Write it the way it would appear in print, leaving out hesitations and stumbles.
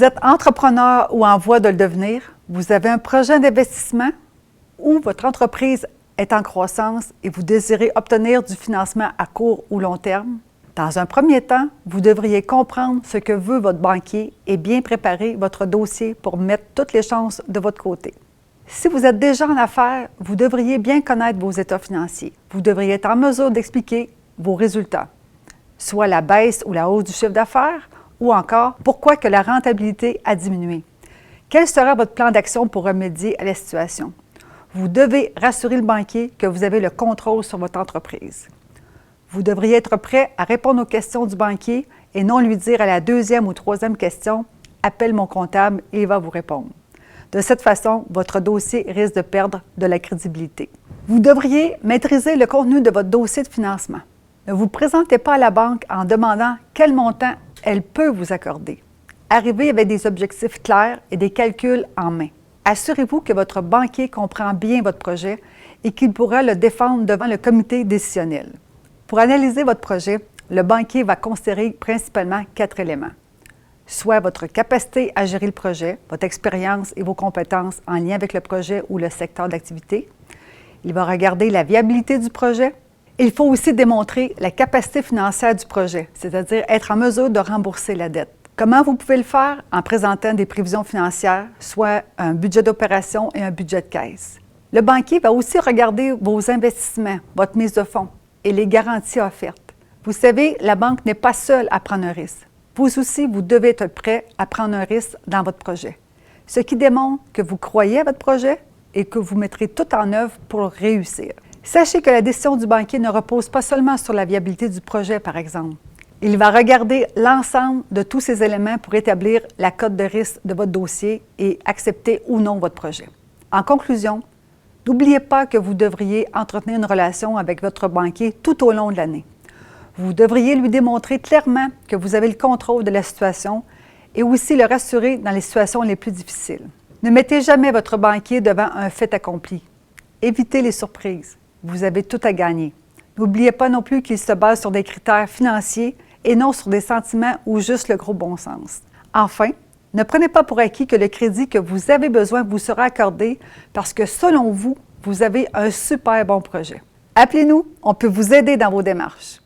Vous êtes entrepreneur ou en voie de le devenir, vous avez un projet d'investissement ou votre entreprise est en croissance et vous désirez obtenir du financement à court ou long terme. Dans un premier temps, vous devriez comprendre ce que veut votre banquier et bien préparer votre dossier pour mettre toutes les chances de votre côté. Si vous êtes déjà en affaires, vous devriez bien connaître vos états financiers. Vous devriez être en mesure d'expliquer vos résultats, soit la baisse ou la hausse du chiffre d'affaires, ou encore pourquoi que la rentabilité a diminué. Quel sera votre plan d'action pour remédier à la situation? Vous devez rassurer le banquier que vous avez le contrôle sur votre entreprise. Vous devriez être prêt à répondre aux questions du banquier et non lui dire à la deuxième ou troisième question « Appelle mon comptable et il va vous répondre ». De cette façon, votre dossier risque de perdre de la crédibilité. Vous devriez maîtriser le contenu de votre dossier de financement. Ne vous présentez pas à la banque en demandant quel montant elle peut vous accorder. Arrivez avec des objectifs clairs et des calculs en main. Assurez-vous que votre banquier comprend bien votre projet et qu'il pourra le défendre devant le comité décisionnel. Pour analyser votre projet, le banquier va considérer principalement 4 éléments, soit votre capacité à gérer le projet, votre expérience et vos compétences en lien avec le projet ou le secteur d'activité. Il va regarder la viabilité du projet. Il faut aussi démontrer la capacité financière du projet, c'est-à-dire être en mesure de rembourser la dette. Comment vous pouvez le faire? En présentant des prévisions financières, soit un budget d'opération et un budget de caisse. Le banquier va aussi regarder vos investissements, votre mise de fonds et les garanties offertes. Vous savez, la banque n'est pas seule à prendre un risque. Vous aussi, vous devez être prêt à prendre un risque dans votre projet, ce qui démontre que vous croyez à votre projet et que vous mettrez tout en œuvre pour réussir. Sachez que la décision du banquier ne repose pas seulement sur la viabilité du projet, par exemple. Il va regarder l'ensemble de tous ces éléments pour établir la cote de risque de votre dossier et accepter ou non votre projet. En conclusion, n'oubliez pas que vous devriez entretenir une relation avec votre banquier tout au long de l'année. Vous devriez lui démontrer clairement que vous avez le contrôle de la situation et aussi le rassurer dans les situations les plus difficiles. Ne mettez jamais votre banquier devant un fait accompli. Évitez les surprises. Vous avez tout à gagner. N'oubliez pas non plus qu'il se base sur des critères financiers et non sur des sentiments ou juste le gros bon sens. Enfin, ne prenez pas pour acquis que le crédit que vous avez besoin vous sera accordé parce que, selon vous, vous avez un super bon projet. Appelez-nous, on peut vous aider dans vos démarches.